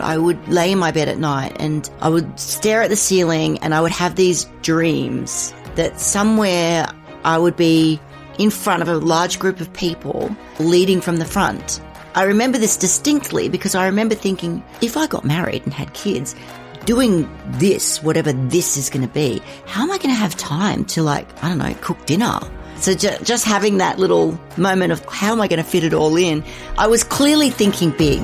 I would lay in my bed at night and I would stare at the ceiling and I would have these dreams that somewhere I would be in front of a large group of people leading from the front. I remember this distinctly because I remember thinking, if I got married and had kids, doing this, whatever this is going to be, how am I going to have time to cook dinner? So just having that little moment of how am I going to fit it all in, I was clearly thinking big.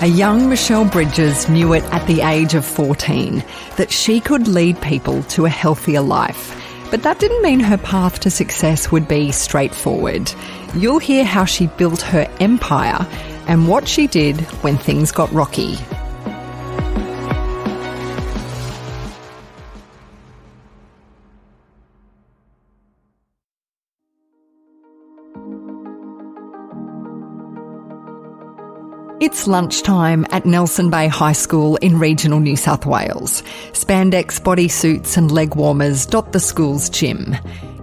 A young Michelle Bridges knew it at the age of 14 that she could lead people to a healthier life. But that didn't mean her path to success would be straightforward. You'll hear how she built her empire and what she did when things got rocky. It's lunchtime at Nelson Bay High School in regional New South Wales. Spandex bodysuits and leg warmers dot the school's gym.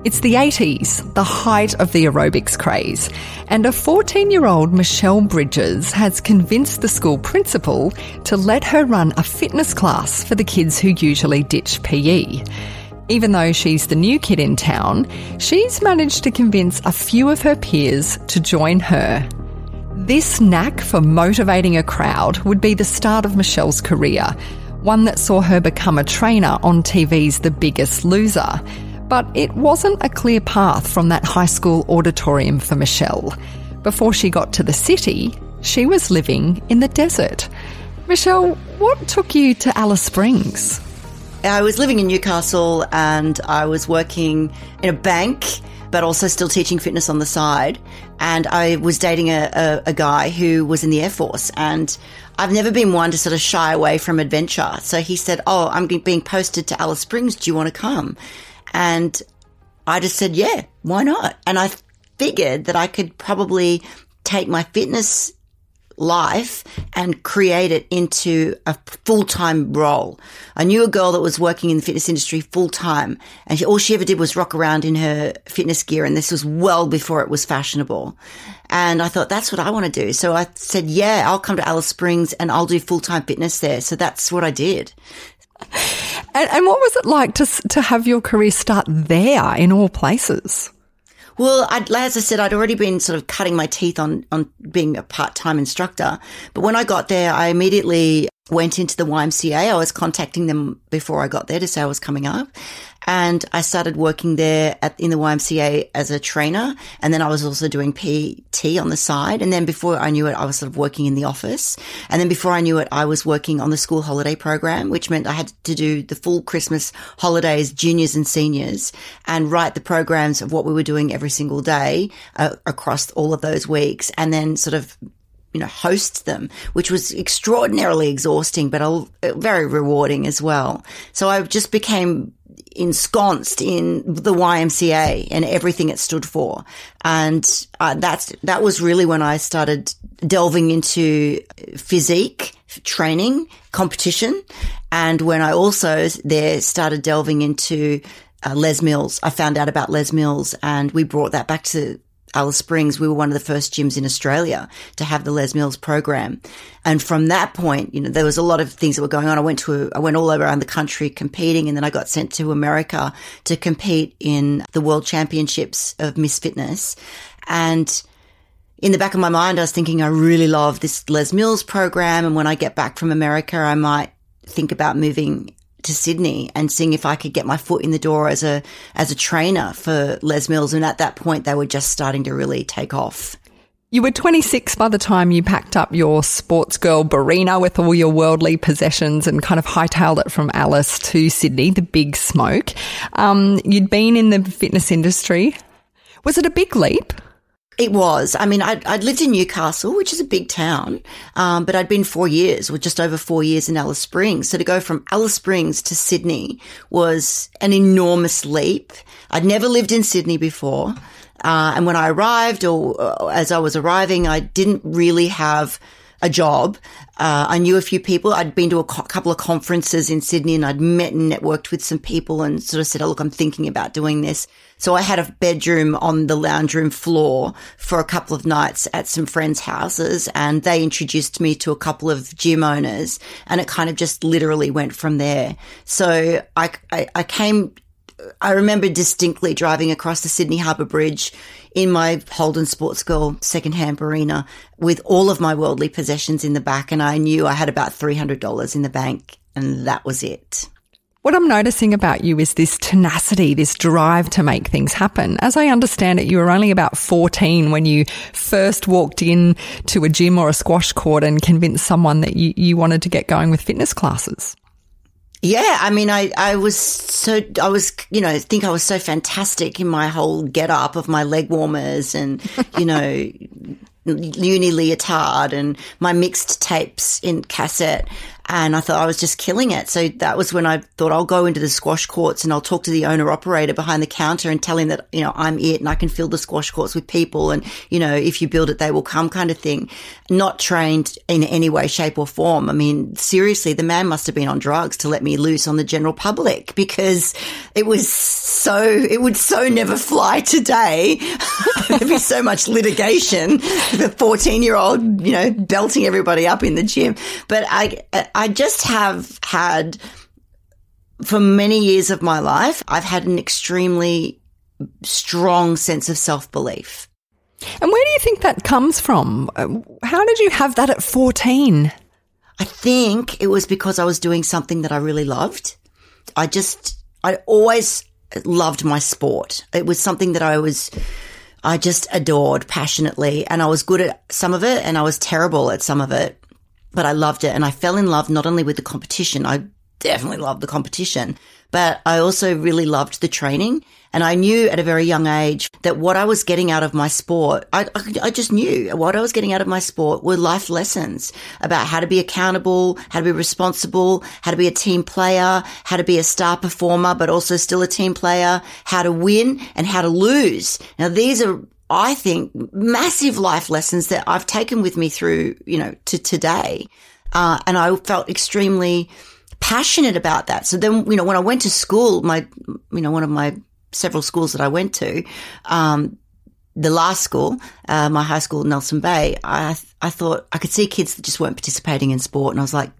It's the 80s, the height of the aerobics craze, and a 14-year-old Michelle Bridges has convinced the school principal to let her run a fitness class for the kids who usually ditch PE. Even though she's the new kid in town, she's managed to convince a few of her peers to join her. This knack for motivating a crowd would be the start of Michelle's career, one that saw her become a trainer on TV's The Biggest Loser. But it wasn't a clear path from that high school auditorium for Michelle. Before she got to the city, she was living in the desert. Michelle, what took you to Alice Springs? I was living in Newcastle and I was working in a bank, but also still teaching fitness on the side. And I was dating a guy who was in the Air Force, and I've never been one to sort of shy away from adventure. So he said, I'm being posted to Alice Springs. Do you want to come? And I just said, yeah, why not? And I figured that I could probably take my fitness life and create it into a full-time role. I knew a girl that was working in the fitness industry full-time, and all she ever did was rock around in her fitness gear, and this was well before it was fashionable. And I thought, that's what I want to do. So I said, yeah, I'll come to Alice Springs and I'll do full-time fitness there. So that's what I did. And what was it like to have your career start there in all places? Well, as I said, I'd already been sort of cutting my teeth on being a part-time instructor. But when I got there, I immediately went into the YMCA. I was contacting them before I got there to say I was coming up. And I started working there in the YMCA as a trainer. And then I was also doing PT on the side. And then before I knew it, I was sort of working in the office. And then before I knew it, I was working on the school holiday program, which meant I had to do the full Christmas holidays, juniors and seniors, and write the programs of what we were doing every single day across all of those weeks. And then sort of host them, which was extraordinarily exhausting, but very rewarding as well. So I just became ensconced in the YMCA and everything it stood for. And that was really when I started delving into physique training, competition. And when I also there started delving into Les Mills, I found out about Les Mills and we brought that back to Alice Springs. We were one of the first gyms in Australia to have the Les Mills program. And from that point, there was a lot of things that were going on. I went all around the country competing, and then I got sent to America to compete in the World Championships of Miss Fitness. And in the back of my mind, I was thinking, I really love this Les Mills program. And when I get back from America, I might think about moving to Sydney and seeing if I could get my foot in the door as a trainer for Les Mills. And at that point, they were just starting to really take off. You were 26 by the time you packed up your sports girl Barina with all your worldly possessions and kind of hightailed it from Alice to Sydney, the big smoke. You'd been in the fitness industry. Was it a big leap? It was. I mean, I'd lived in Newcastle, which is a big town, but I'd been 4 years, or just over 4 years in Alice Springs. So to go from Alice Springs to Sydney was an enormous leap. I'd never lived in Sydney before. And when I arrived, or as I was arriving, I didn't really have a job. I knew a few people. I'd been to a couple of conferences in Sydney, and I'd met and networked with some people and sort of said, oh, look, I'm thinking about doing this. So I had a bedroom on the lounge room floor for a couple of nights at some friends' houses, and they introduced me to a couple of gym owners, and it kind of just literally went from there. So I remember distinctly driving across the Sydney Harbour Bridge in my Holden Sports Girl secondhand Barina with all of my worldly possessions in the back, and I knew I had about $300 in the bank, and that was it. What I'm noticing about you is this tenacity, this drive to make things happen. As I understand it, you were only about 14 when you first walked in to a gym or a squash court and convinced someone that you wanted to get going with fitness classes. Yeah, I mean, I was so fantastic in my whole get up of my leg warmers and, uni leotard and my mixed tapes in cassette. And I thought I was just killing it. So that was when I thought I'll go into the squash courts and I'll talk to the owner operator behind the counter and tell him that, I'm it and I can fill the squash courts with people. And, if you build it, they will come kind of thing. Not trained in any way, shape or form. I mean, seriously, the man must have been on drugs to let me loose on the general public because it would so never fly today. There'd be so much litigation. The 14-year-old, belting everybody up in the gym. But I just have had, for many years of my life, I've had an extremely strong sense of self-belief. And where do you think that comes from? How did you have that at 14? I think it was because I was doing something that I really loved. I always loved my sport. It was something that I just adored passionately, and I was good at some of it and I was terrible at some of it. But I loved it, and I fell in love not only with the competition, I definitely loved the competition, but I also really loved the training. And I knew at a very young age that what I was getting out of my sport, I just knew what I was getting out of my sport were life lessons about how to be accountable, how to be responsible, how to be a team player, how to be a star performer, but also still a team player, how to win and how to lose. Now, these are, I think, massive life lessons that I've taken with me through, to today. And I felt extremely passionate about that. So then, when I went to school, one of my several schools that I went to, the last school, my high school, Nelson Bay, I thought I could see kids that just weren't participating in sport. And I was like,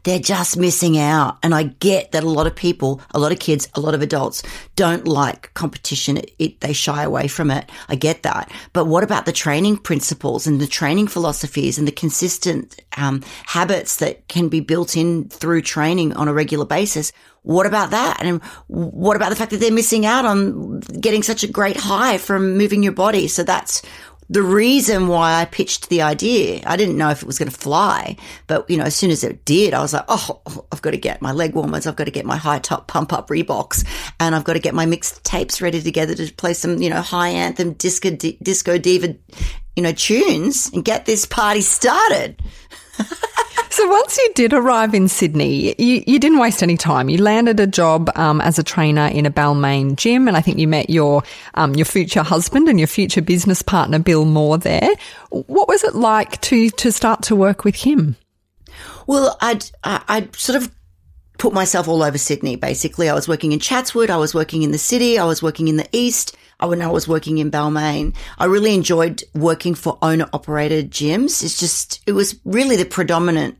they're just missing out. And I get that a lot of people, a lot of kids, a lot of adults don't like competition. They shy away from it. I get that. But what about the training principles and the training philosophies and the consistent habits that can be built in through training on a regular basis? What about that? And what about the fact that they're missing out on getting such a great high from moving your body? So that's the reason why I pitched the idea. I didn't know if it was going to fly, but, as soon as it did, I was like, oh, I've got to get my leg warmers. I've got to get my high top pump up Reeboks, and I've got to get my mixed tapes ready together to play some, high anthem disco diva, tunes and get this party started. So once you did arrive in Sydney, you didn't waste any time. You landed a job as a trainer in a Balmain gym, and I think you met your future husband and your future business partner, Bill Moore, there. What was it like to start to work with him? Well, I'd sort of put myself all over Sydney, basically. I was working in Chatswood, I was working in the city, I was working in the east, when I was working in Balmain. I really enjoyed working for owner-operated gyms. It was really the predominant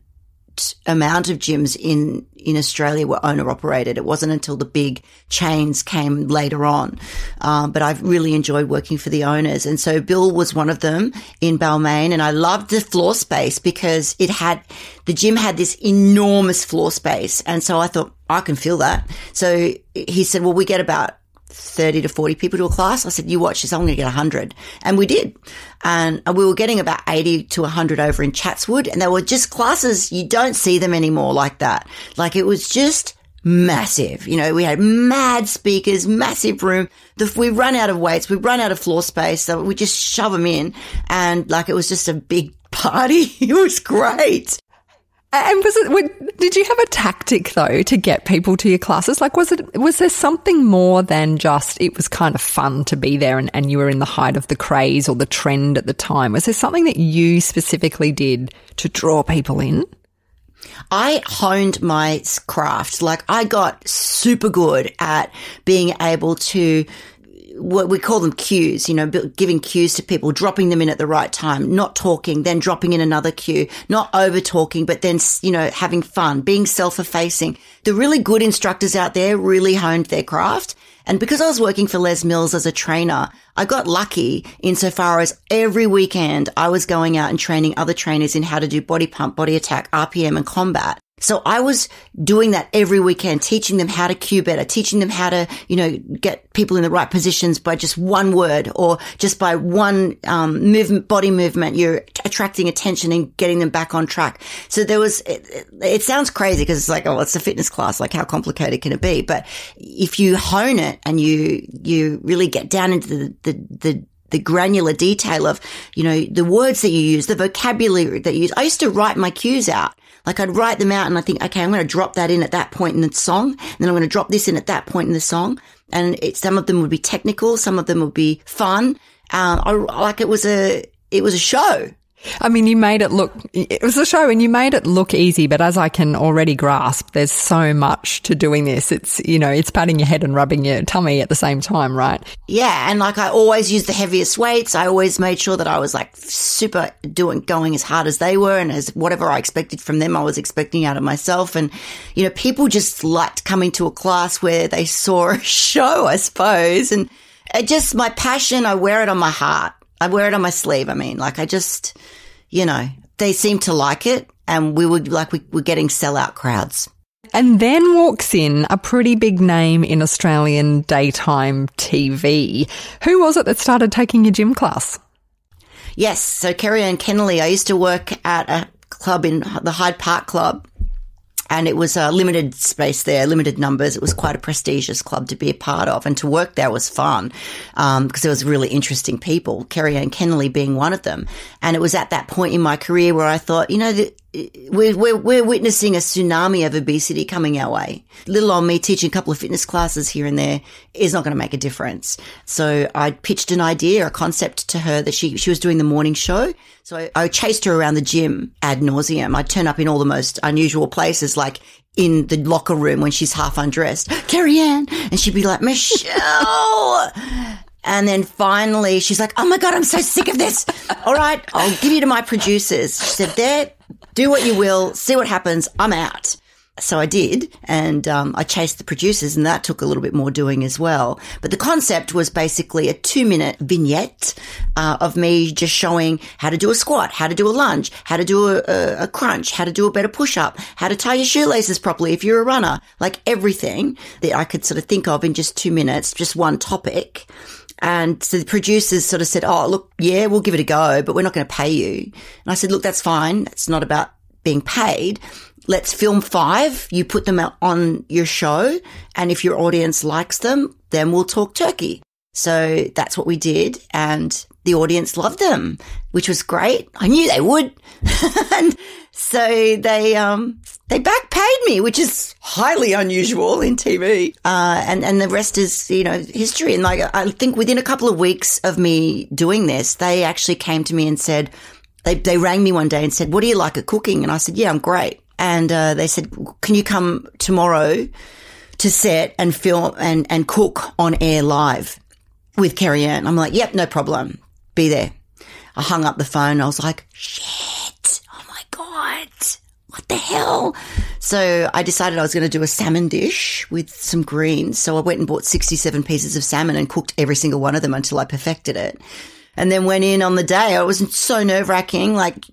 amount of gyms in Australia were owner-operated. It wasn't until the big chains came later on. But I've really enjoyed working for the owners. And so Bill was one of them in Balmain, and I loved the floor space because the gym had this enormous floor space. And so I thought, I can fill that. So he said, well, we get about 30 to 40 people to a class. I said, you watch this, I'm going to get 100. And we did. And we were getting about 80 to 100 over in Chatswood. And they were just classes. You don't see them anymore like that. Like, it was just massive. We had mad speakers, massive room. We run out of weights. We run out of floor space. So we just shove them in. And it was just a big party. It was great. And did you have a tactic though to get people to your classes? Like, was there something more than just it was kind of fun to be there and you were in the height of the craze or the trend at the time? Was there something that you specifically did to draw people in? I honed my craft. Like, I got super good at being able to, what we call them cues, giving cues to people, dropping them in at the right time, not talking, then dropping in another cue, not over talking, but then, having fun, being self-effacing. The really good instructors out there really honed their craft. And because I was working for Les Mills as a trainer, I got lucky insofar as every weekend I was going out and training other trainers in how to do body pump, body attack, RPM and combat. So I was doing that every weekend, teaching them how to cue better, teaching them how to, get people in the right positions by just one word or just by one body movement. You're attracting attention and getting them back on track. So there was, it sounds crazy because it's like, oh, it's a fitness class. Like, how complicated can it be? But if you hone it and you really get down into the granular detail of, the words that you use, the vocabulary that you use. I used to write my cues out. Like, I'd write them out and I think, okay, I'm going to drop that in at that point in the song. And then I'm going to drop this in at that point in the song. And some of them would be technical. Some of them would be fun. It was a show. I mean, it was a show and you made it look easy, but as I can already grasp, there's so much to doing this. It's, it's patting your head and rubbing your tummy at the same time, right? Yeah. And I always used the heaviest weights. I always made sure that I was super going as hard as they were, and as whatever I expected from them, I was expecting out of myself. And, people just liked coming to a class where they saw a show, I suppose. And my passion, I wear it on my heart. I wear it on my sleeve. I mean, they seemed to like it, and we're getting sellout crowds. And then walks in a pretty big name in Australian daytime TV. Who was it that started taking your gym class? Yes. So Kerry-Ann Kennelly, I used to work at a club in the Hyde Park Club. And it was a limited space there, limited numbers. It was quite a prestigious club to be a part of, and to work there was fun because there was really interesting people, Kerry-Ann Kennelly being one of them. And it was at that point in my career where I thought, we're witnessing a tsunami of obesity coming our way. Little old me teaching a couple of fitness classes here and there is not going to make a difference. So I pitched an idea, a concept to her that she was doing the morning show. So I chased her around the gym ad nauseum. I'd turn up in all the most unusual places, like in the locker room when she's half undressed, Kerry-Ann, and she'd be like, Michelle. And then finally she's like, oh my God, I'm so sick of this. All right, I'll give you to my producers. She said, there, do what you will, see what happens. I'm out. So I did, and I chased the producers, and that took a little bit more doing as well. But the concept was basically a 2-minute vignette of me just showing how to do a squat, how to do a lunge, how to do a crunch, how to do a better push-up, how to tie your shoelaces properly if you're a runner, like everything that I could sort of think of in just 2 minutes, just one topic. And so the producers sort of said, oh, look, yeah, we'll give it a go, but we're not going to pay you. And I said, look, that's fine. It's not about being paid. Let's film 5. You put them out on your show. And if your audience likes them, then we'll talk turkey. So that's what we did. And the audience loved them, which was great. I knew they would. And so they back paid me, which is highly unusual in TV. And the rest is, history. And I think within a couple of weeks of me doing this, they actually came to me and said, they rang me one day and said, what do you like at cooking? And I said, yeah, I'm great. And they said, can you come tomorrow to set and film and cook on air live with Kerry-Ann? I'm like, yep, no problem. Be there. I hung up the phone. I was like, shit, oh my God, what the hell? So I decided I was going to do a salmon dish with some greens. So I went and bought 67 pieces of salmon and cooked every single one of them until I perfected it. And then went in on the day. I was so nerve-wracking. Like,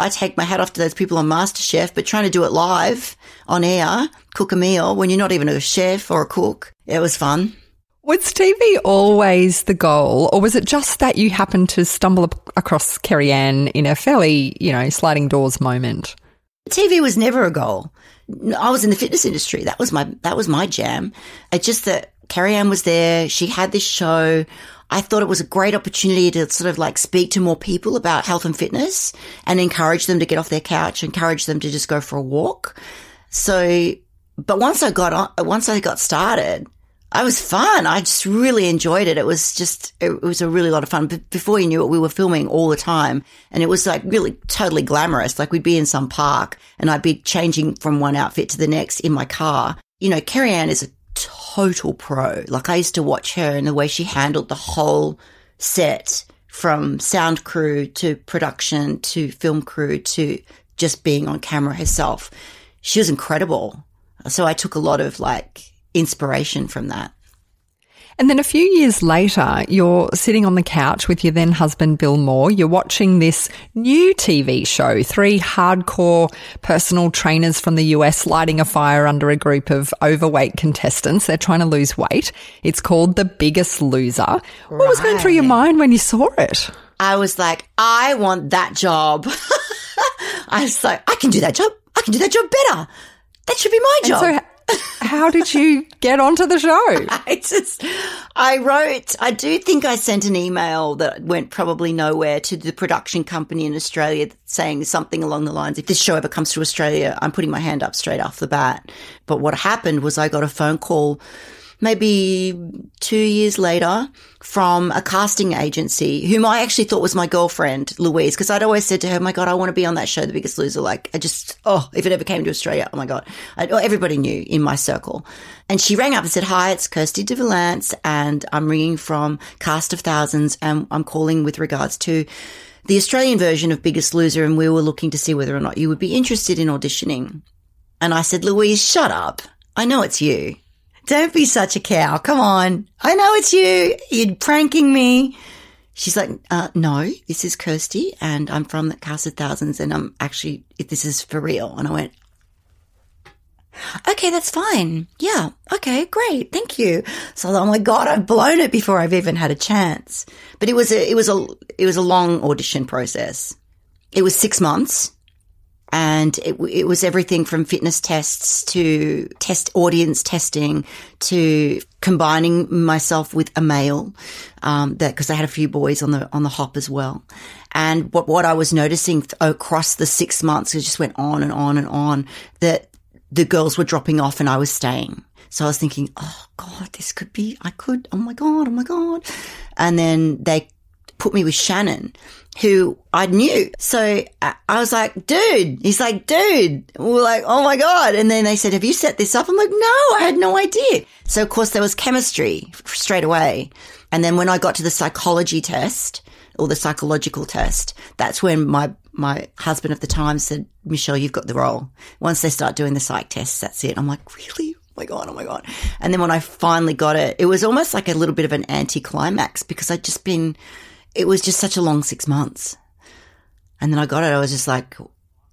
I take my hat off to those people on MasterChef, but trying to do it live on air, cook a meal when you're not even a chef or a cook, it was fun. Was TV always the goal, or was it just that you happened to stumble across Kerry-Ann in a fairly, sliding doors moment? TV was never a goal. I was in the fitness industry. That was my jam. It's just that Kerry-Ann was there. She had this show. I thought it was a great opportunity to sort of like speak to more people about health and fitness and encourage them to get off their couch, encourage them to just go for a walk. So, but once I got started, I was fun. I just really enjoyed it. It was a really lot of fun. But before you knew it, we were filming all the time, and it was like really totally glamorous. Like we'd be in some park and I'd be changing from one outfit to the next in my car. You know, Kerry-Ann is a total pro. Like I used to watch her and the way she handled the whole set, from sound crew to production to film crew to just being on camera herself. She was incredible. So I took a lot of like inspiration from that. And then a few years later, you're sitting on the couch with your then husband, Bill Moore. You're watching this new TV show, 3 hardcore personal trainers from the US lighting a fire under a group of overweight contestants. They're trying to lose weight. It's called The Biggest Loser. Right. What was going through your mind when you saw it? I was like, I want that job. I was like, I can do that job. I can do that job better. That should be my job. And so how did you get onto the show? I do think I sent an email that went probably nowhere to the production company in Australia saying something along the lines, if this show ever comes to Australia, I'm putting my hand up straight off the bat. But what happened was I got a phone call maybe 2 years later from a casting agency whom I actually thought was my girlfriend, Louise, because I'd always said to her, oh my God, I want to be on that show, The Biggest Loser. Like if it ever came to Australia, oh my God. Everybody knew in my circle. And she rang up and said, hi, it's Kirsty de Valance and I'm ringing from Cast of Thousands and I'm calling with regards to the Australian version of Biggest Loser, and we were looking to see whether or not you would be interested in auditioning. And I said, Louise, shut up. I know it's you. Don't be such a cow. Come on. I know it's you. You're pranking me. She's like, no, this is Kirsty and I'm from the Cast of Thousands and I'm actually, this is for real. And I went, okay, that's fine. Yeah. Okay, great. Thank you. So I was like, oh my God, I've blown it before I've even had a chance. But it was a long audition process. It was 6 months. And it was everything from fitness tests to audience testing to combining myself with a male, because I had a few boys on the hop as well. And what I was noticing across the 6 months, it just went on and on and on, that the girls were dropping off and I was staying. So I was thinking, oh God, oh my God. And then they put me with Shannon, who I knew. So I was like, dude. He's like, dude. We're like, oh my God. And then they said, have you set this up? I'm like, no, I had no idea. So of course there was chemistry straight away. And then when I got to the psychology test or the psychological test, that's when my husband at the time said, Michelle, you've got the role. Once they start doing the psych tests, that's it. I'm like, really? Oh my God. And then when I finally got it, it was almost like a little bit of an anticlimax because it was just such a long 6 months. And then I got it. I was just like,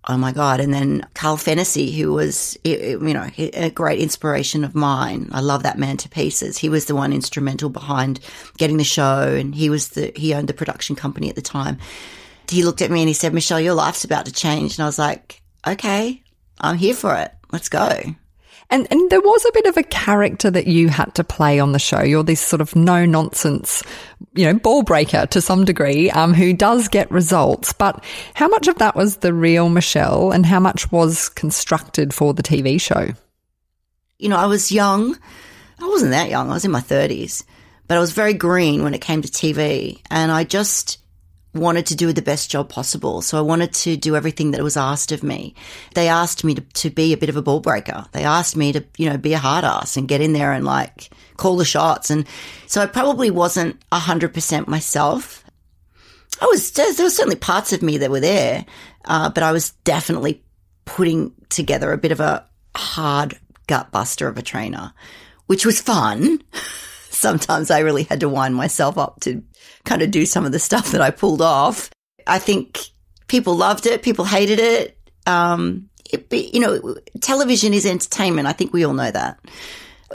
oh my God. And then Carl Fennessy, who was, a great inspiration of mine. I love that man to pieces. He was the one instrumental behind getting the show. And he owned the production company at the time. He looked at me and he said, Michelle, your life's about to change. And I was like, okay, I'm here for it. Let's go. And there was a bit of a character that you had to play on the show. You're this sort of no-nonsense, ball breaker to some degree, who does get results. But how much of that was the real Michelle and how much was constructed for the TV show? I was young. I wasn't that young. I was in my 30s. But I was very green when it came to TV. And I just wanted to do the best job possible. So I wanted to do everything that was asked of me. They asked me to be a bit of a ball breaker. They asked me to, be a hard ass and get in there and like call the shots. And so I probably wasn't 100% myself. There were certainly parts of me that were there, but I was definitely putting together a bit of a hard gut buster of a trainer, which was fun. Sometimes I really had to wind myself up to kind of do some of the stuff that I pulled off. I think people loved it. People hated it. Television is entertainment. I think we all know that.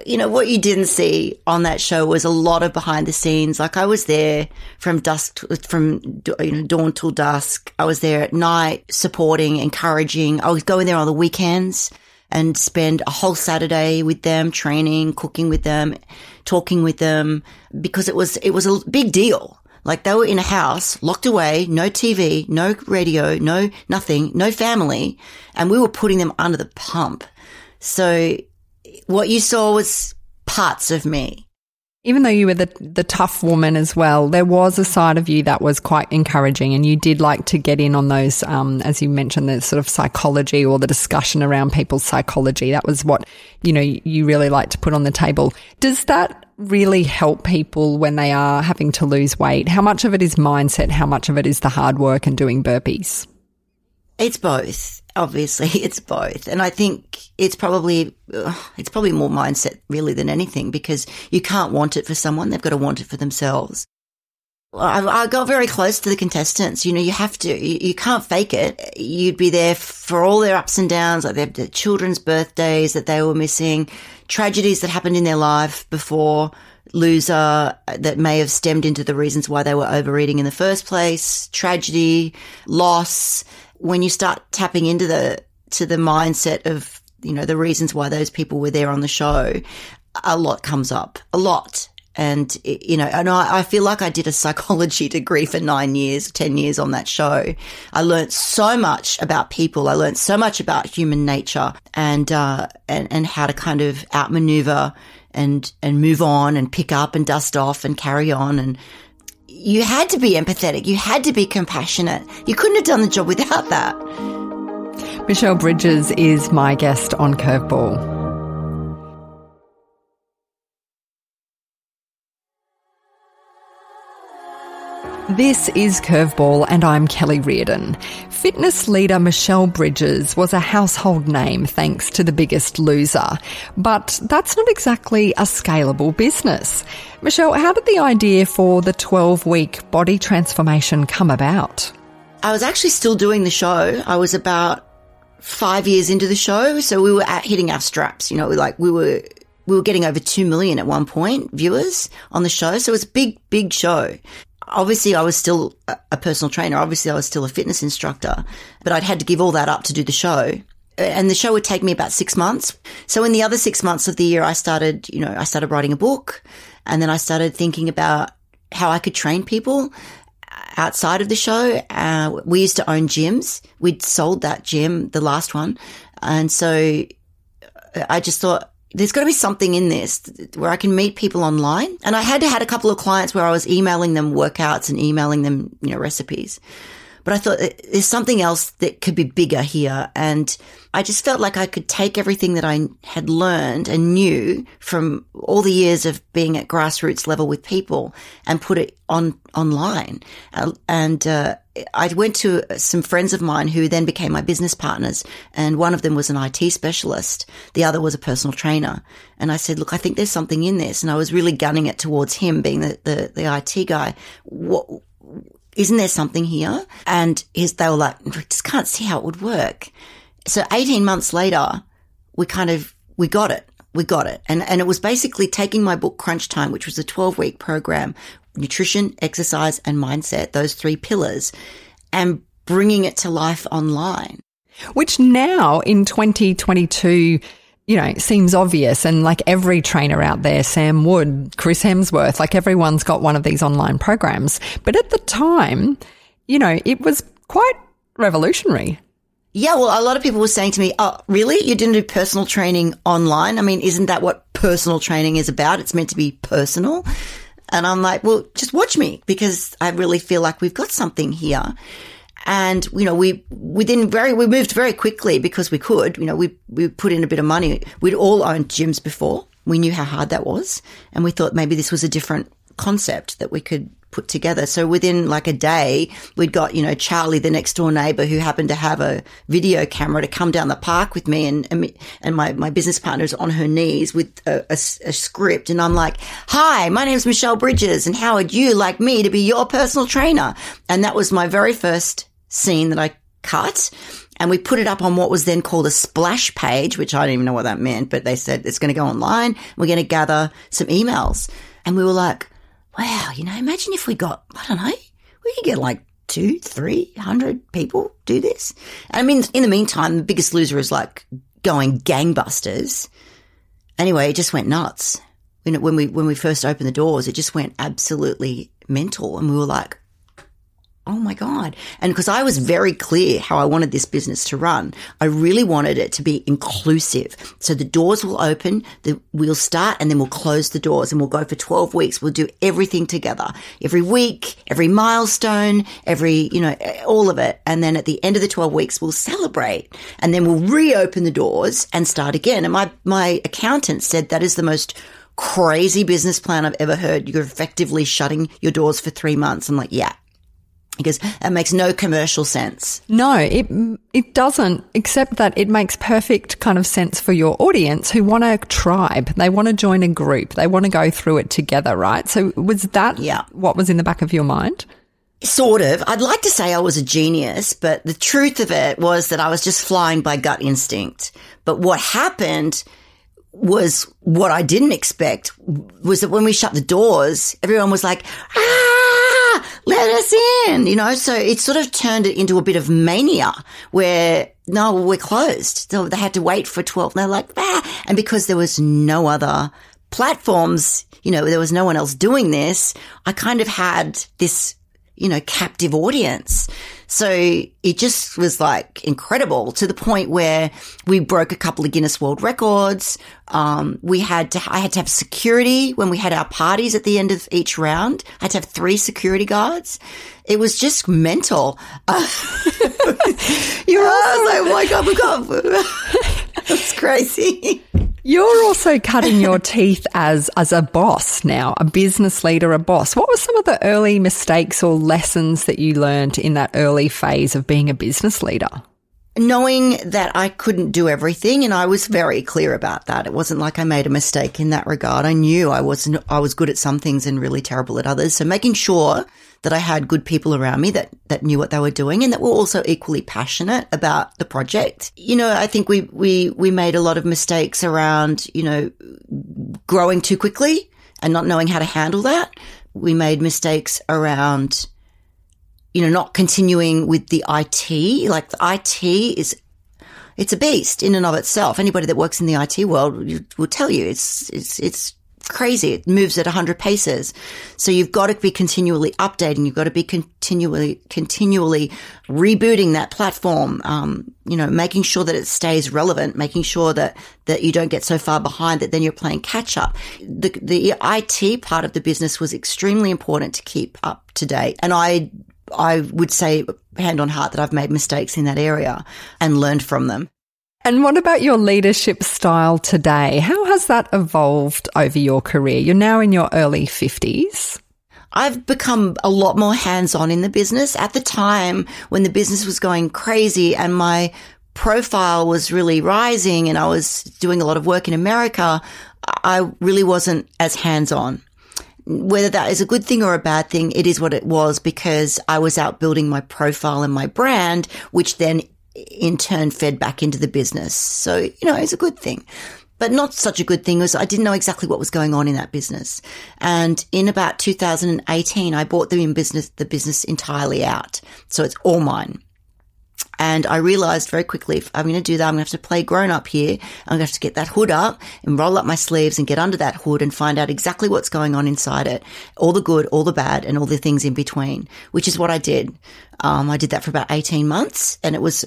What you didn't see on that show was a lot of behind the scenes. Like I was there from dawn till dusk. I was there at night supporting, encouraging. I was going there on the weekends and spend a whole Saturday with them, training, cooking with them, talking with them, because it was a big deal. Like they were in a house, locked away, no TV, no radio, no nothing, no family, and we were putting them under the pump. So what you saw was parts of me. Even though you were the tough woman as well, there was a side of you that was quite encouraging, and you did like to get in on those, as you mentioned, the sort of psychology or the discussion around people's psychology. That was what, you really like to put on the table. Does that really help people when they are having to lose weight? How much of it is mindset? How much of it is the hard work and doing burpees? It's both. Obviously, it's both. And I think it's probably more mindset really than anything, because you can't want it for someone. They've got to want it for themselves. I got very close to the contestants. You have to. You can't fake it. You'd be there for all their ups and downs, like their children's birthdays that they were missing, tragedies that happened in their life before loser that may have stemmed into the reasons why they were overeating in the first place, tragedy, loss. When you start tapping into the mindset of, the reasons why those people were there on the show, a lot comes up, a lot. And, and I feel like I did a psychology degree for 10 years on that show. I learned so much about people. I learned so much about human nature and how to kind of outmaneuver and move on and pick up and dust off and carry on. And you had to be empathetic. You had to be compassionate. You couldn't have done the job without that. Michelle Bridges is my guest on Curveball. This is Curveball and I'm Kelly Reardon. Fitness leader Michelle Bridges was a household name thanks to The Biggest Loser. But that's not exactly a scalable business. Michelle, how did the idea for the 12-week body transformation come about? I was actually still doing the show. I was about 5 years into the show, so we were hitting our straps. We were getting over 2 million at one point, viewers on the show. So it was a big show. Obviously, I was still a personal trainer. Obviously, I was still a fitness instructor, but I'd had to give all that up to do the show. And the show would take me about 6 months. So in the other 6 months of the year, I started writing a book, and then I started thinking about how I could train people outside of the show. We used to own gyms. We'd sold that gym, the last one. And so I just thought, there's got to be something in this where I can meet people online. And I had a couple of clients where I was emailing them workouts and emailing them, recipes. But I thought there's something else that could be bigger here. And I just felt like I could take everything that I had learned and knew from all the years of being at grassroots level with people and put it online. I went to some friends of mine who then became my business partners, and one of them was an IT specialist. The other was a personal trainer. And I said, look, I think there's something in this. And I was really gunning it towards him being the IT guy. Isn't there something here? And they were like, we just can't see how it would work. So 18 months later, we got it. We got it. And it was basically taking my book Crunch Time, which was a 12-week program, nutrition, exercise, and mindset, those 3 pillars, and bringing it to life online. Which now in 2022, seems obvious. And like every trainer out there, Sam Wood, Chris Hemsworth, like everyone's got one of these online programs. But at the time, it was quite revolutionary. Yeah, well, a lot of people were saying to me, oh, really? You didn't do personal training online? I mean, isn't that what personal training is about? It's meant to be personal. And I'm like, well, just watch me, because I really feel like we've got something here. And, we moved very quickly because we could, we put in a bit of money. We'd all owned gyms before. We knew how hard that was. And we thought maybe this was a different concept that we could put together. So within like a day, we'd got, Charlie, the next door neighbor, who happened to have a video camera, to come down the park with me, and my business partner's on her knees with a script. And I'm like, hi, my name's Michelle Bridges, and how would you like me to be your personal trainer? And that was my very first scene that I cut. And we put it up on what was then called a splash page, which I don't even know what that meant, but they said it's going to go online. We're going to gather some emails. And we were like, wow, imagine if we got, I don't know, we could get like 200-300 people do this. And I mean, in the meantime, The Biggest Loser is like going gangbusters. Anyway, it just went nuts. When we first opened the doors, it just went absolutely mental. And we were like, oh my God. And because I was very clear how I wanted this business to run, I really wanted it to be inclusive. So the doors will open, we'll start, and then we'll close the doors, and we'll go for 12 weeks. We'll do everything together. Every week, every milestone, all of it. And then at the end of the 12 weeks, we'll celebrate, and then we'll reopen the doors and start again. And my accountant said that is the most crazy business plan I've ever heard. You're effectively shutting your doors for 3 months. I'm like, yeah. Because that makes no commercial sense. No, it doesn't, except that it makes perfect kind of sense for your audience who want a tribe. They want to join a group. They want to go through it together, right? So was that what was in the back of your mind? Sort of. I'd like to say I was a genius, but the truth of it was that I was just flying by gut instinct. But what happened was what I didn't expect was that when we shut the doors, everyone was like, let us in, so it sort of turned it into a bit of mania where, no, we're closed. So they had to wait for 12. And they're like, And because there was no other platforms, there was no one else doing this, I kind of had this, captive audience. So it just was like incredible to the point where we broke a couple of Guinness World Records. I had to have security when we had our parties at the end of each round. I had to have 3 security guards. It was just mental. You're also, oh my God, we got, it's crazy. You're also cutting your teeth as a boss now, a business leader, a boss. What were some of the early mistakes or lessons that you learned in that early phase of being a business leader? Knowing that I couldn't do everything, and I was very clear about that. It wasn't like I made a mistake in that regard. I knew I was good at some things and really terrible at others. So making sure that I had good people around me that knew what they were doing and that were also equally passionate about the project. I think we made a lot of mistakes around, growing too quickly and not knowing how to handle that. We made mistakes around, not continuing with the IT. Like the IT it's a beast in and of itself. Anybody that works in the IT world will tell you it's crazy. It moves at 100 paces. So you've got to be continually updating. You've got to be continually rebooting that platform, making sure that it stays relevant, making sure that you don't get so far behind that then you're playing catch up. The IT part of the business was extremely important to keep up to date. And I would say hand on heart that I've made mistakes in that area and learned from them. And what about your leadership style today? How has that evolved over your career? You're now in your early 50s. I've become a lot more hands-on in the business. At the time when the business was going crazy and my profile was really rising and I was doing a lot of work in America, I really wasn't as hands-on. Whether that is a good thing or a bad thing, it is what it was because I was out building my profile and my brand, which then in turn fed back into the business. So, it's a good thing. But not such a good thing was I didn't know exactly what was going on in that business. And in about 2018, I bought the business entirely out. So it's all mine. And I realized very quickly, if I'm going to do that, I'm going to have to play grown up here. I'm going to have to get that hood up and roll up my sleeves and get under that hood and find out exactly what's going on inside it. All the good, all the bad, and all the things in between, which is what I did. I did that for about 18 months and it was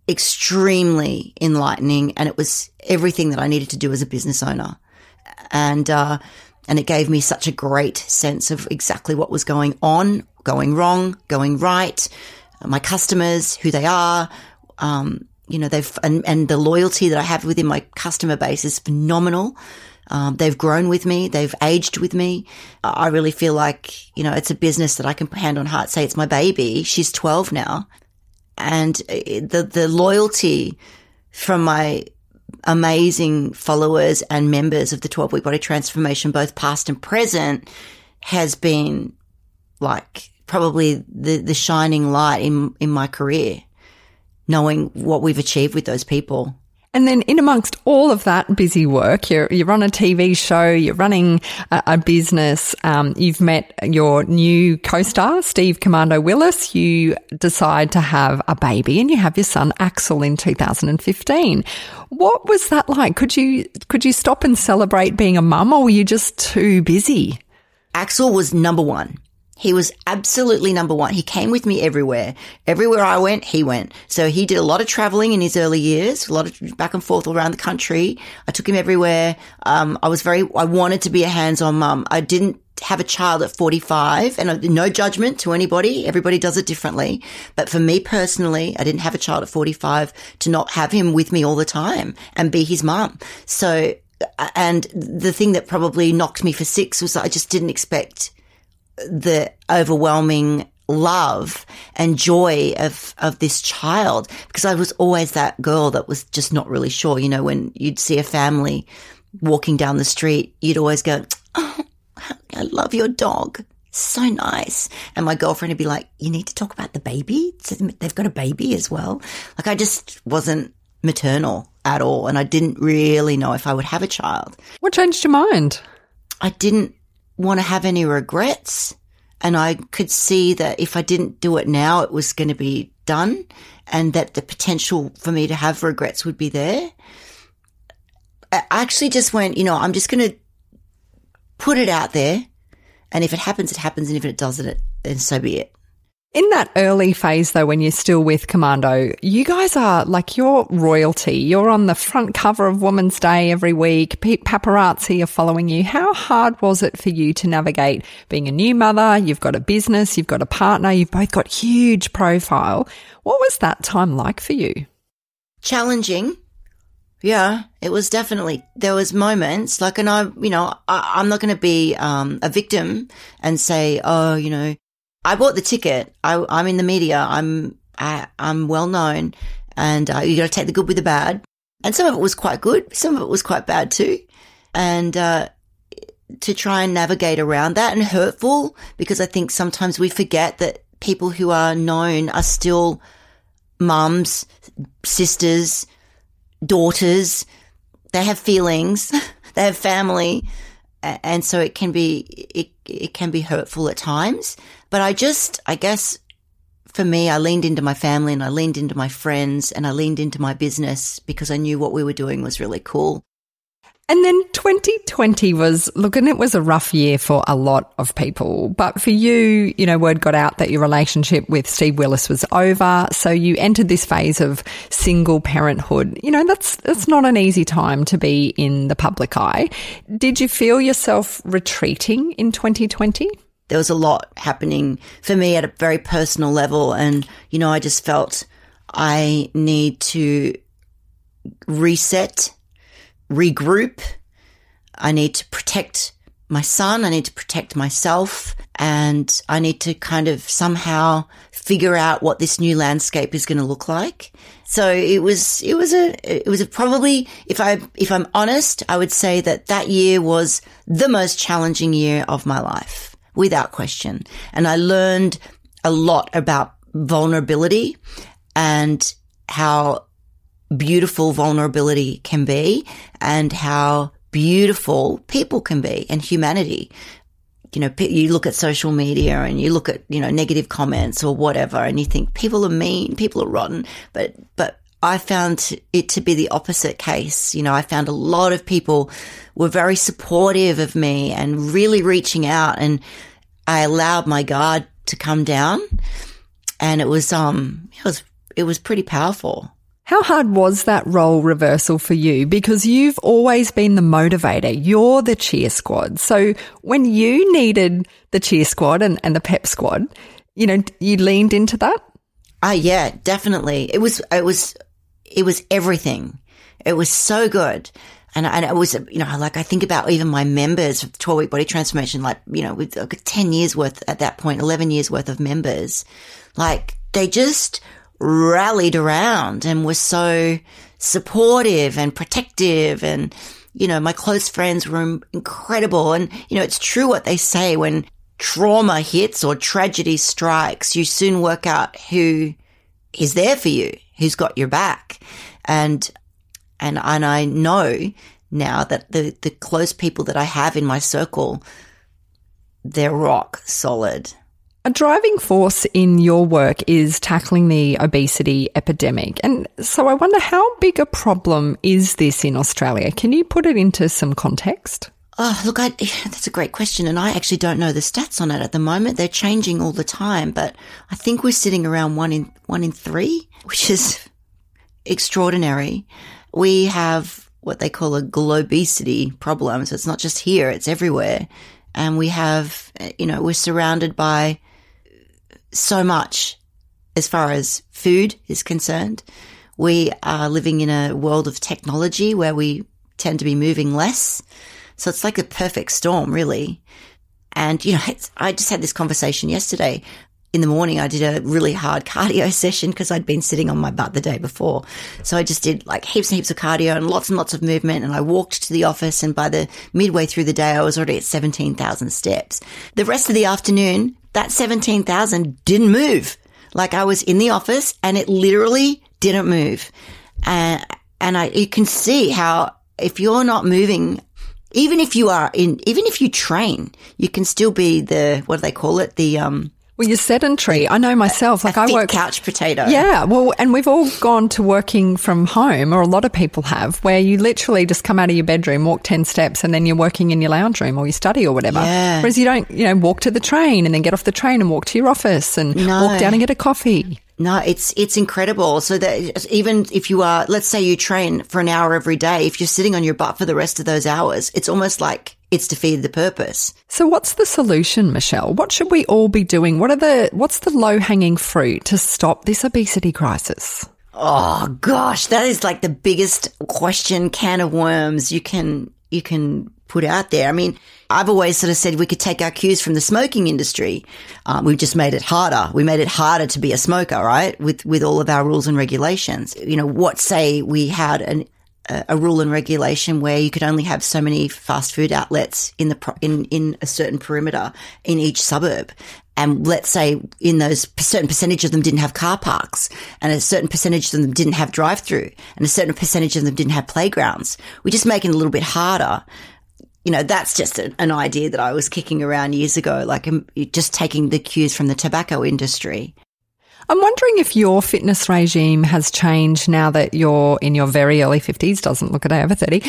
extremely enlightening, and it was everything that I needed to do as a business owner. And it gave me such a great sense of exactly what was going on, going wrong, going right, my customers, who they are, and the loyalty that I have within my customer base is phenomenal. They've grown with me. They've aged with me. I really feel like, it's a business that I can hand on heart say it's my baby. She's 12 now. And the loyalty from my amazing followers and members of the 12-week body transformation, both past and present, has been like probably the shining light in my career, knowing what we've achieved with those people. And then in amongst all of that busy work, you're on a TV show, you're running a business, you've met your new co-star, Steve Commando Willis, you decide to have a baby and you have your son Axel in 2015. What was that like? Could you stop and celebrate being a mum, or were you just too busy? Axel was number one. He was absolutely number one. He came with me everywhere. Everywhere I went, he went. So he did a lot of traveling in his early years, a lot of back and forth all around the country. I took him everywhere. I wanted to be a hands-on mum. I didn't have a child at 45, and no judgment to anybody. Everybody does it differently. But for me personally, I didn't have a child at 45 to not have him with me all the time and be his mum. So, and the thing that probably knocked me for six was that I just didn't expect the overwhelming love and joy of this child, because I was always that girl that was just not really sure. You know, when you'd see a family walking down the street, you'd always go, "Oh, I love your dog. So nice." And my girlfriend would be like, "You need to talk about the baby. They've got a baby as well." Like, I just wasn't maternal at all. And I didn't really know if I would have a child. What changed your mind? I didn't want to have any regrets, and I could see that if I didn't do it now, it was going to be done, and that the potential for me to have regrets would be there. I actually just went, I'm just going to put it out there, and if it happens, it happens, and if it doesn't, then so be it. In that early phase, though, when you're still with Commando, you guys are like, you're royalty. You're on the front cover of Women's Day every week. Paparazzi are following you. How hard was it for you to navigate being a new mother? You've got a business, you've got a partner, you've both got huge profile. What was that time like for you? Challenging. Yeah, it was definitely. There was moments like, and I'm not going to be a victim and say, oh, I bought the ticket. I'm in the media. I'm well known, and you got to take the good with the bad. And some of it was quite good. Some of it was quite bad too. And to try and navigate around that, and hurtful, because I think sometimes we forget that people who are known are still mums, sisters, daughters. They have feelings. They have family. And so it can be hurtful at times. But I guess for me, I leaned into my family, and I leaned into my friends, and I leaned into my business, because I knew what we were doing was really cool. And then 2020 it was a rough year for a lot of people. But for you, word got out that your relationship with Steve Willis was over. So you entered this phase of single parenthood. That's not an easy time to be in the public eye. Did you feel yourself retreating in 2020? There was a lot happening for me at a very personal level. And, I just felt I need to reset, regroup. I need to protect my son. I need to protect myself, and I need to kind of somehow figure out what this new landscape is going to look like. So it was probably, if I'm honest, I would say that year was the most challenging year of my life, without question. And I learned a lot about vulnerability and how beautiful vulnerability can be, and how beautiful people can be, and humanity. You look at social media and you look at, negative comments or whatever, and you think people are mean, people are rotten. But I found it to be the opposite case. I found a lot of people were very supportive of me and really reaching out, and I allowed my guard to come down, and it was pretty powerful. How hard was that role reversal for you? Because you've always been the motivator. You're the cheer squad. So when you needed the cheer squad and the pep squad, you leaned into that? Yeah, definitely. It was everything. It was so good. And it was, I think about even my members of the 12-week body transformation, with 10 years worth at that point, 11 years worth of members, they just rallied around and were so supportive and protective. And, my close friends were incredible. And, it's true what they say: when trauma hits or tragedy strikes, you soon work out who is there for you, who's got your back. And And I know now that the close people that I have in my circle, they're rock solid. A driving force in your work is tackling the obesity epidemic. And so I wonder, how big a problem is this in Australia? Can you put it into some context? Oh, look, that's a great question. And I actually don't know the stats on it at the moment. They're changing all the time, but I think we're sitting around one in three, which is extraordinary. We have what they call a globesity problem. So it's not just here, it's everywhere. And we have, we're surrounded by so much as far as food is concerned. We are living in a world of technology where we tend to be moving less. So it's like a perfect storm, really. And, I just had this conversation yesterday. In the morning, I did a really hard cardio session because I'd been sitting on my butt the day before. So I just did like heaps and heaps of cardio and lots of movement. And I walked to the office, and by the midway through the day, I was already at 17,000 steps. The rest of the afternoon, that 17,000 didn't move. Like, I was in the office and it literally didn't move. And you can see how if you're not moving, even if you train, you can still be what do they call it? Well, you're sedentary. I know myself. Like, I work couch potato. Yeah. Well, and we've all gone to working from home, or a lot of people have, where you literally just come out of your bedroom, walk 10 steps, and then you're working in your lounge room or your study or whatever. Yeah. Whereas you don't, walk to the train and then get off the train and walk to your office and walk down and get a coffee. No, it's incredible. So that even if you are, let's say you train for an hour every day, if you're sitting on your butt for the rest of those hours, it's almost like it's defeated the purpose. So what's the solution, Michelle? What should we all be doing? What's the low-hanging fruit to stop this obesity crisis? Oh gosh, that is like the biggest can of worms you can put out there. I mean, I've always sort of said we could take our cues from the smoking industry. We've just made it harder. We made it harder to be a smoker, right? With all of our rules and regulations. What say we had a rule and regulation where you could only have so many fast food outlets in a certain perimeter in each suburb. And let's say in those certain percentage of them didn't have car parks, and a certain percentage of them didn't have drive-through, and a certain percentage of them didn't have playgrounds. We just make it a little bit harder. That's just an idea that I was kicking around years ago, like just taking the cues from the tobacco industry. I'm wondering if your fitness regime has changed now that you're in your very early 50s, doesn't look a day over 30.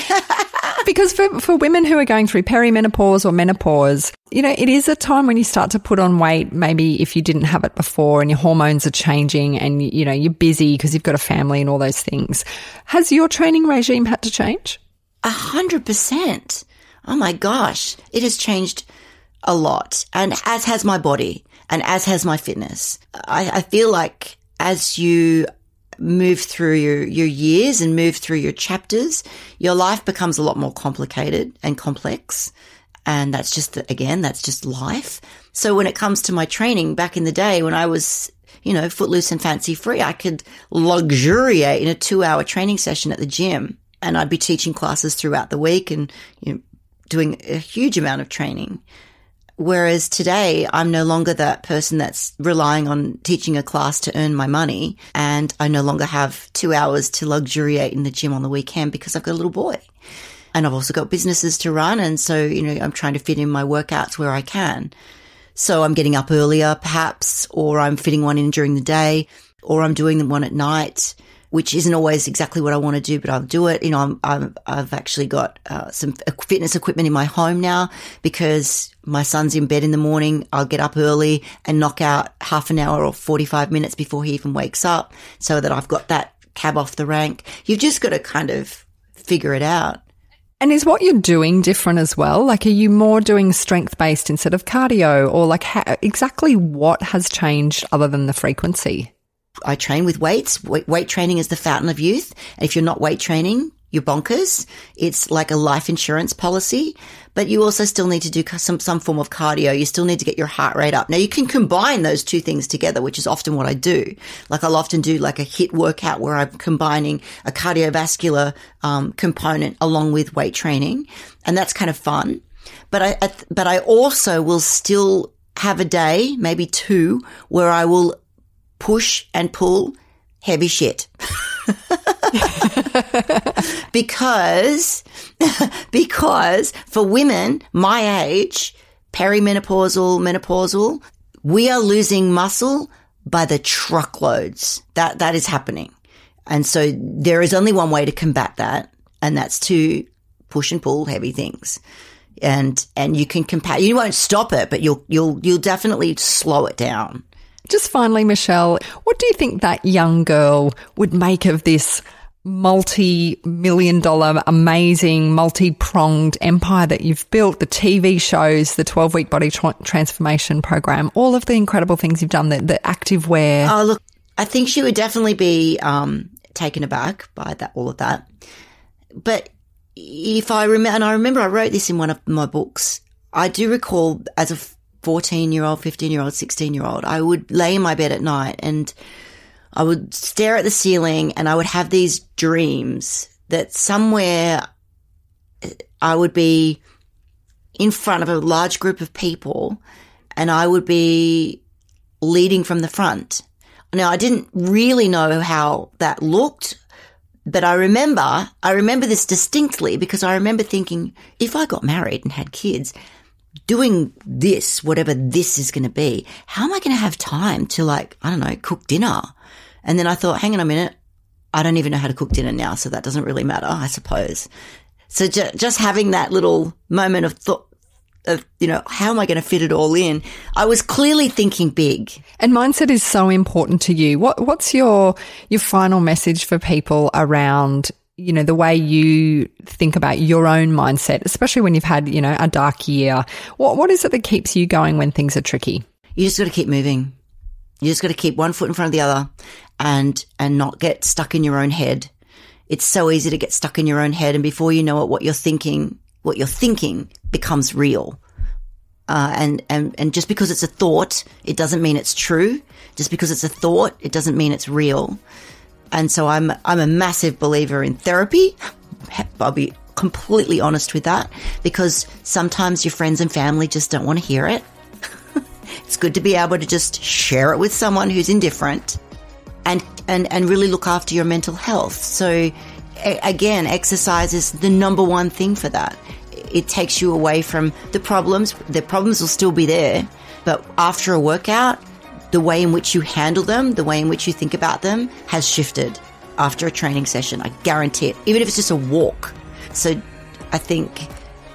Because for women who are going through perimenopause or menopause, it is a time when you start to put on weight, maybe if you didn't have it before, and your hormones are changing and, you're busy because you've got a family and all those things. Has your training regime had to change? 100%. Oh my gosh. It has changed a lot, and as has my body. And as has my fitness. I feel like as you move through your years and move through your chapters, your life becomes a lot more complicated and complex. And that's just life. So when it comes to my training back in the day when I was, footloose and fancy free, I could luxuriate in a 2-hour training session at the gym. And I'd be teaching classes throughout the week and, doing a huge amount of training. Whereas today, I'm no longer that person that's relying on teaching a class to earn my money. And I no longer have 2 hours to luxuriate in the gym on the weekend because I've got a little boy. And I've also got businesses to run. And so, I'm trying to fit in my workouts where I can. So I'm getting up earlier, perhaps, or I'm fitting one in during the day, or I'm doing one at night, which isn't always exactly what I want to do, but I'll do it. I've actually got some fitness equipment in my home now because my son's in bed in the morning. I'll get up early and knock out half an hour or 45 minutes before he even wakes up so that I've got that cab off the rank. You've just got to kind of figure it out. And is what you're doing different as well? Like, are you more doing strength-based instead of cardio, or like exactly what has changed other than the frequency? I train with weights. Weight training is the fountain of youth. And if you're not weight training, you're bonkers. It's like a life insurance policy, but you also still need to do some form of cardio. You still need to get your heart rate up. Now you can combine those two things together, which is often what I do. Like I'll often do like a HIIT workout where I'm combining a cardiovascular component along with weight training. And that's kind of fun. But I also will still have a day, maybe two, where I will push and pull heavy shit. because for women my age, perimenopausal, menopausal, we are losing muscle by the truckloads. That is happening. And so there is only one way to combat that, and that's to push and pull heavy things. And you can you won't stop it, but you'll definitely slow it down. Just finally, Michelle, what do you think that young girl would make of this multi-million-dollar, amazing, multi-pronged empire that you've built, the TV shows, the 12-week body transformation program, all of the incredible things you've done, the active wear? Oh, look, I think she would definitely be taken aback by all of that. But if I remember, and I remember I wrote this in one of my books, I do recall as a 14-year-old, 15-year-old, 16-year-old, I would lay in my bed at night and I would stare at the ceiling and I would have these dreams that somewhere I would be in front of a large group of people and I would be leading from the front. Now, I didn't really know how that looked, but I remember this distinctly because I remember thinking, if I got married and had kids, doing this, whatever this is going to be, how am I going to have time to cook dinner? And then I thought, hang on a minute, I don't even know how to cook dinner now, so that doesn't really matter, I suppose. So just having that little moment of thought of, how am I going to fit it all in? I was clearly thinking big. And mindset is so important to you. What's your final message for people around, the way you think about your own mindset, especially when you've had, a dark year? What is it that keeps you going when things are tricky? You just got to keep moving. You just got to keep one foot in front of the other and not get stuck in your own head. It's so easy to get stuck in your own head, and before you know it, what you're thinking becomes real. And just because it's a thought, it doesn't mean it's true. Just because it's a thought, it doesn't mean it's real. And so I'm a massive believer in therapy. I'll be completely honest with that, because sometimes your friends and family just don't want to hear it. It's good to be able to just share it with someone who's indifferent and really look after your mental health. So again, exercise is the number one thing for that. It takes you away from the problems. The problems will still be there, but after a workout, the way in which you handle them, the way in which you think about them has shifted after a training session. I guarantee it, even if it's just a walk. So I think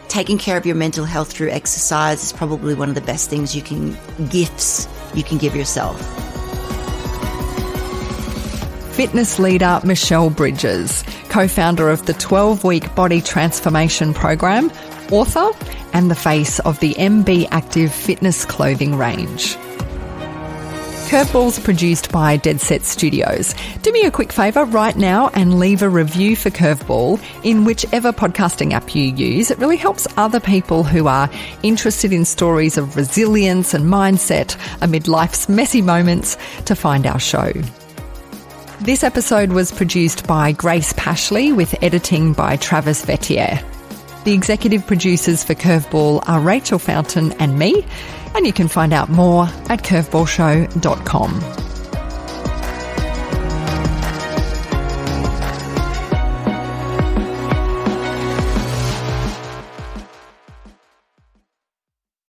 taking care of your mental health through exercise is probably one of the best gifts you can give yourself. Fitness leader Michelle Bridges, co-founder of the 12-week body transformation program, author, and the face of the MB Active fitness clothing range. Curveball's produced by Dead Set Studios. Do me a quick favour right now and leave a review for Curveball in whichever podcasting app you use. It really helps other people who are interested in stories of resilience and mindset amid life's messy moments to find our show. This episode was produced by Grace Pashley with editing by Travis Vettier. The executive producers for Curveball are Rachel Fountain and me, and you can find out more at curveballshow.com.